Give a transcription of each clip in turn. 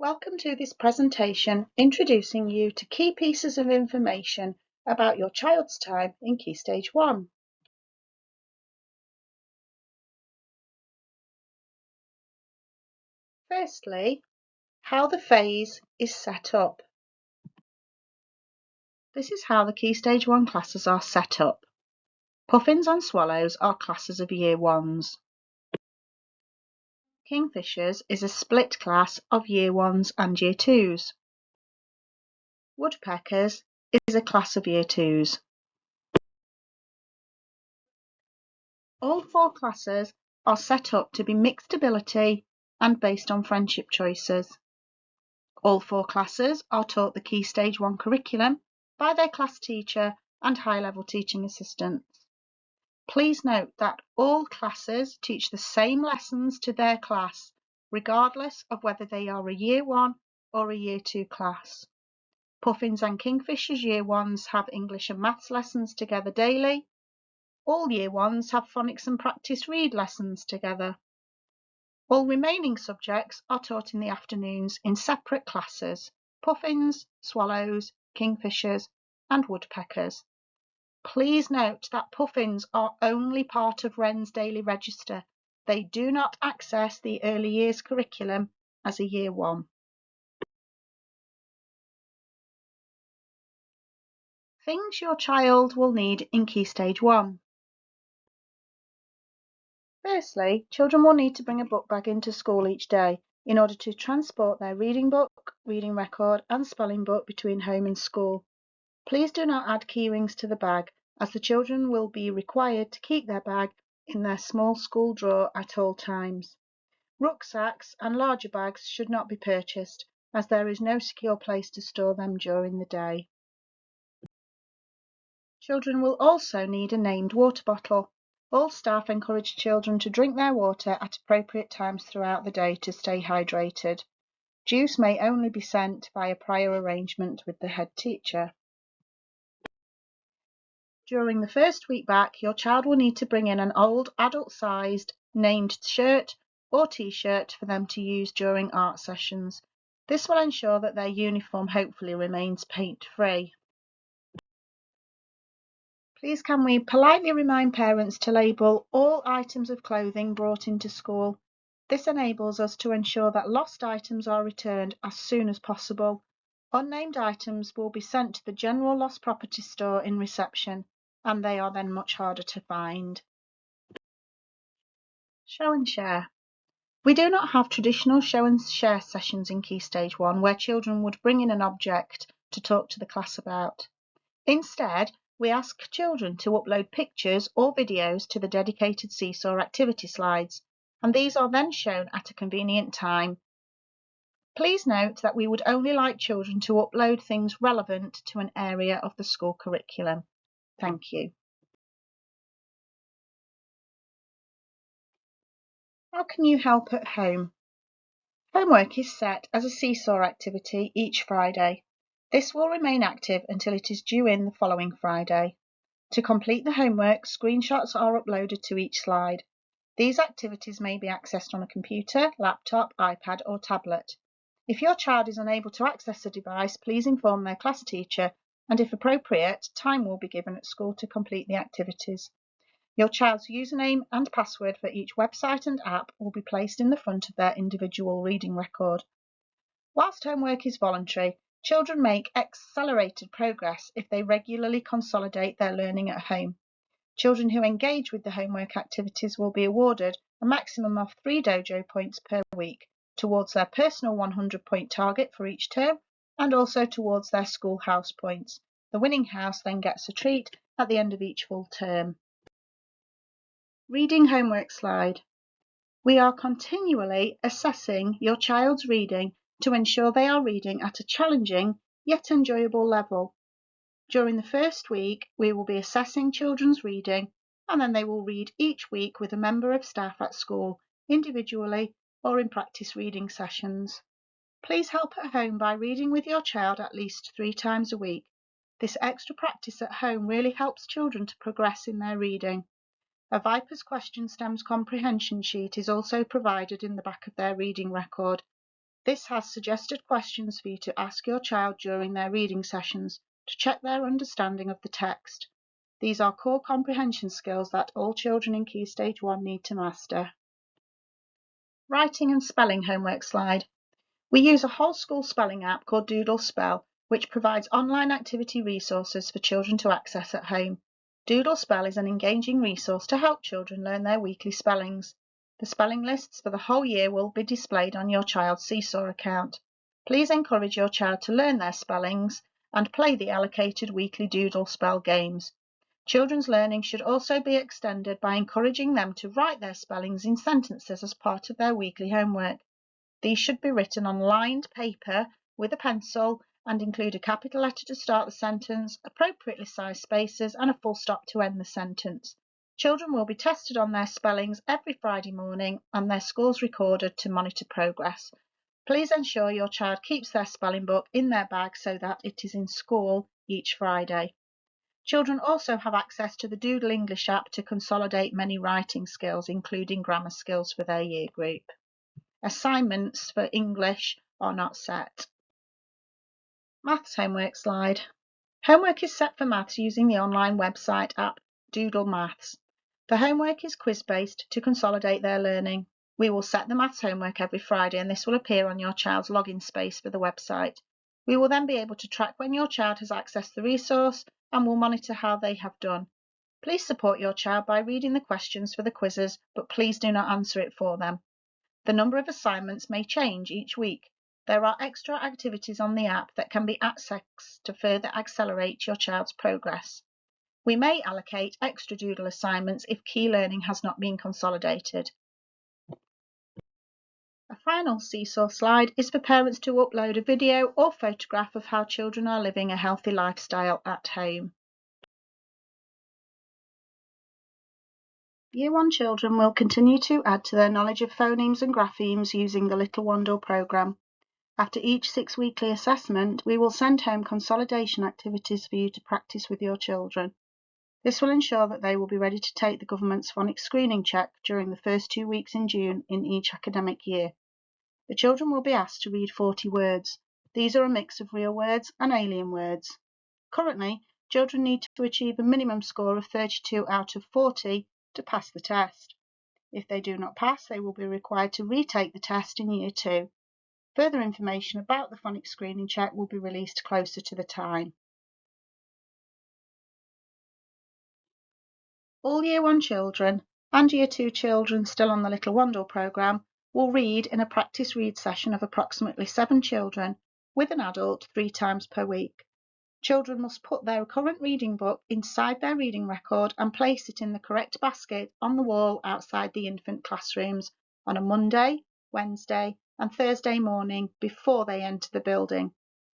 Welcome to this presentation introducing you to key pieces of information about your child's time in Key Stage 1. Firstly, how the phase is set up. This is how the Key Stage 1 classes are set up. Puffins and Swallows are classes of Year 1s. Kingfishers is a split class of Year 1s and Year 2s. Woodpeckers is a class of Year 2s. All four classes are set up to be mixed ability and based on friendship choices. All four classes are taught the Key Stage 1 curriculum by their class teacher and high-level teaching assistants. Please note that all classes teach the same lessons to their class, regardless of whether they are a Year 1 or a Year 2 class. Puffins and Kingfishers Year 1s have English and Maths lessons together daily. All Year 1s have phonics and practice read lessons together. All remaining subjects are taught in the afternoons in separate classes: Puffins, Swallows, Kingfishers and Woodpeckers. Please note that Puffins are only part of Wren's daily register. They do not access the early years curriculum as a Year 1. Things your child will need in Key Stage 1. Firstly, children will need to bring a book bag into school each day in order to transport their reading book, reading record and spelling book between home and school. Please do not add key rings to the bag, as the children will be required to keep their bag in their small school drawer at all times. Rucksacks and larger bags should not be purchased, as there is no secure place to store them during the day. Children will also need a named water bottle. All staff encourage children to drink their water at appropriate times throughout the day to stay hydrated. Juice may only be sent by a prior arrangement with the head teacher. During the first week back, your child will need to bring in an old adult-sized named shirt or t-shirt for them to use during art sessions. This will ensure that their uniform hopefully remains paint-free. Please can we politely remind parents to label all items of clothing brought into school. This enables us to ensure that lost items are returned as soon as possible. Unnamed items will be sent to the General Lost Property store in reception, and they are then much harder to find. Show and share. We do not have traditional show and share sessions in Key Stage 1 where children would bring in an object to talk to the class about. Instead, we ask children to upload pictures or videos to the dedicated Seesaw activity slides, and these are then shown at a convenient time. Please note that we would only like children to upload things relevant to an area of the school curriculum. Thank you. How can you help at home? Homework is set as a Seesaw activity each Friday. This will remain active until it is due in the following Friday. To complete the homework, screenshots are uploaded to each slide. These activities may be accessed on a computer, laptop, iPad or tablet. If your child is unable to access the device, please inform their class teacher, and if appropriate, time will be given at school to complete the activities. Your child's username and password for each website and app will be placed in the front of their individual reading record. Whilst homework is voluntary, children make accelerated progress if they regularly consolidate their learning at home. Children who engage with the homework activities will be awarded a maximum of 3 Dojo points per week towards their personal 100-point target for each term and also towards their school house points. The winning house then gets a treat at the end of each full term. Reading homework slide. We are continually assessing your child's reading to ensure they are reading at a challenging yet enjoyable level. During the first week, we will be assessing children's reading, and then they will read each week with a member of staff at school, individually or in practice reading sessions. Please help at home by reading with your child at least 3 times a week. This extra practice at home really helps children to progress in their reading. A Vipers Question Stems comprehension sheet is also provided in the back of their reading record. This has suggested questions for you to ask your child during their reading sessions to check their understanding of the text. These are core comprehension skills that all children in Key Stage 1 need to master. Writing and spelling homework slide. We use a whole school spelling app called Doodle Spell, which provides online activity resources for children to access at home. Doodle Spell is an engaging resource to help children learn their weekly spellings. The spelling lists for the whole year will be displayed on your child's Seesaw account. Please encourage your child to learn their spellings and play the allocated weekly Doodle Spell games. Children's learning should also be extended by encouraging them to write their spellings in sentences as part of their weekly homework. These should be written on lined paper with a pencil and include a capital letter to start the sentence, appropriately sized spaces, and a full stop to end the sentence. Children will be tested on their spellings every Friday morning and their scores recorded to monitor progress. Please ensure your child keeps their spelling book in their bag so that it is in school each Friday. Children also have access to the Doodle English app to consolidate many writing skills, including grammar skills for their year group. Assignments for English are not set. Maths homework slide. Homework is set for maths using the online website app Doodle Maths. The homework is quiz-based to consolidate their learning. We will set the maths homework every Friday and this will appear on your child's login space for the website. We will then be able to track when your child has accessed the resource and will monitor how they have done. Please support your child by reading the questions for the quizzes, but please do not answer it for them. The number of assignments may change each week. There are extra activities on the app that can be accessed to further accelerate your child's progress. We may allocate extra Doodle assignments if key learning has not been consolidated. A final Seesaw slide is for parents to upload a video or photograph of how children are living a healthy lifestyle at home. Year 1 children will continue to add to their knowledge of phonemes and graphemes using the Little Wandle programme. After each 6-weekly assessment, we will send home consolidation activities for you to practice with your children. This will ensure that they will be ready to take the government's phonics screening check during the first 2 weeks in June in each academic year. The children will be asked to read 40 words. These are a mix of real words and alien words. Currently, children need to achieve a minimum score of 32 out of 40 to pass the test. If they do not pass, they will be required to retake the test in Year 2. Further information about the phonics screening check will be released closer to the time. All Year 1 children and Year 2 children still on the Little Wandle programme will read in a practice read session of approximately 7 children with an adult 3 times per week. Children must put their current reading book inside their reading record and place it in the correct basket on the wall outside the infant classrooms on a Monday, Wednesday and Thursday morning before they enter the building.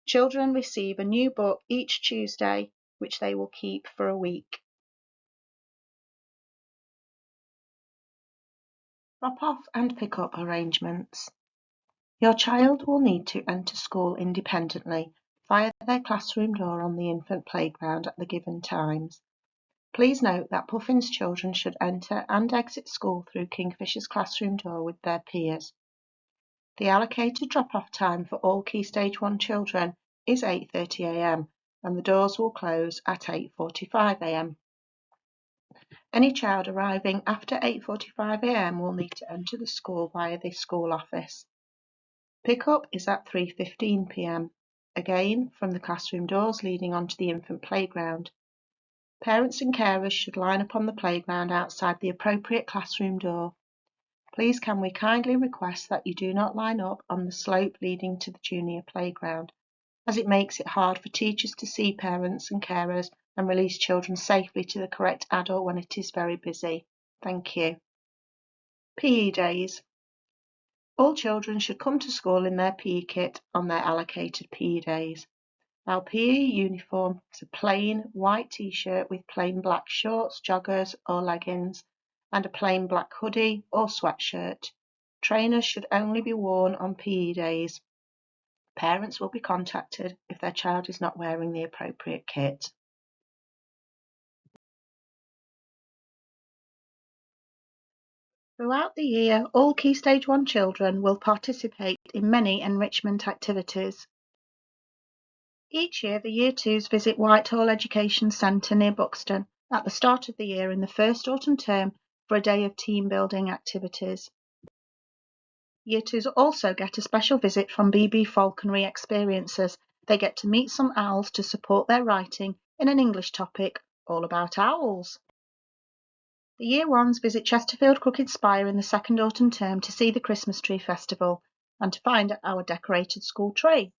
Children receive a new book each Tuesday, which they will keep for a week. Drop-off and pick-up arrangements. Your child will need to enter school independently via their classroom door on the infant playground at the given times. Please note that Puffin's children should enter and exit school through Kingfisher's classroom door with their peers. The allocated drop-off time for all Key Stage 1 children is 8:30 a.m. and the doors will close at 8:45 a.m. Any child arriving after 8:45 a.m. will need to enter the school via the school office. Pick-up is at 3:15 p.m. again from the classroom doors leading onto the infant playground. Parents and carers should line up on the playground outside the appropriate classroom door. Please can we kindly request that you do not line up on the slope leading to the junior playground, as it makes it hard for teachers to see parents and carers and release children safely to the correct adult when it is very busy. Thank you. PE days. All children should come to school in their PE kit on their allocated PE days. Our PE uniform is a plain white t-shirt with plain black shorts, joggers or leggings and a plain black hoodie or sweatshirt. Trainers should only be worn on PE days. Parents will be contacted if their child is not wearing the appropriate kit. Throughout the year, all Key Stage 1 children will participate in many enrichment activities. Each year, the Year 2s visit Whitehall Education Centre near Buxton at the start of the year in the first autumn term for a day of team building activities. Year 2s also get a special visit from BB Falconry Experiences. They get to meet some owls to support their writing in an English topic all about owls. The Year 1s visit Chesterfield Crooked Spire in the second autumn term to see the Christmas Tree Festival and to find our decorated school tree.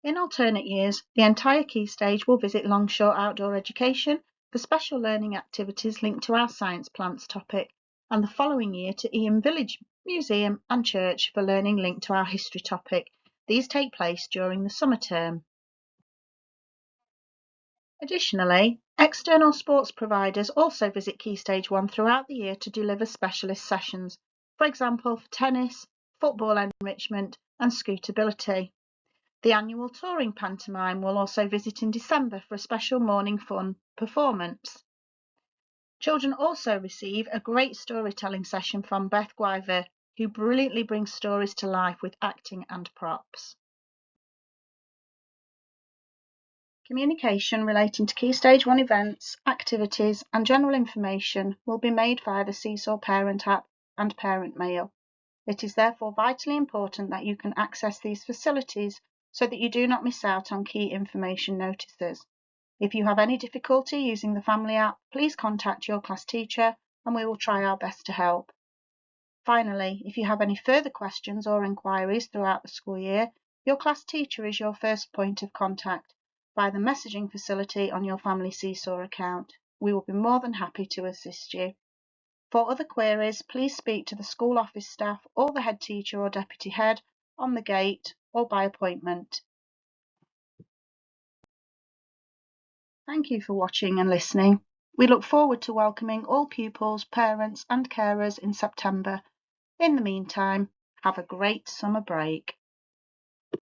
In alternate years, the entire Key Stage will visit Longshore Outdoor Education for special learning activities linked to our science plants topic, and the following year to Eyam Village Museum and Church for learning linked to our history topic. These take place during the summer term. Additionally, external sports providers also visit Key Stage 1 throughout the year to deliver specialist sessions, for example for tennis, football enrichment and scootability. The annual touring pantomime will also visit in December for a special morning fun performance. Children also receive a great storytelling session from Beth Guyver, who brilliantly brings stories to life with acting and props. Communication relating to Key Stage 1 events, activities and general information will be made via the Seesaw Parent app and Parent Mail. It is therefore vitally important that you can access these facilities so that you do not miss out on key information notices. If you have any difficulty using the Family app, please contact your class teacher and we will try our best to help. Finally, if you have any further questions or inquiries throughout the school year, your class teacher is your first point of contact via the messaging facility on your Family Seesaw account. We will be more than happy to assist you. For other queries, please speak to the school office staff or the head teacher or deputy head on the gate or by appointment. Thank you for watching and listening. We look forward to welcoming all pupils, parents and carers in September. In the meantime, have a great summer break.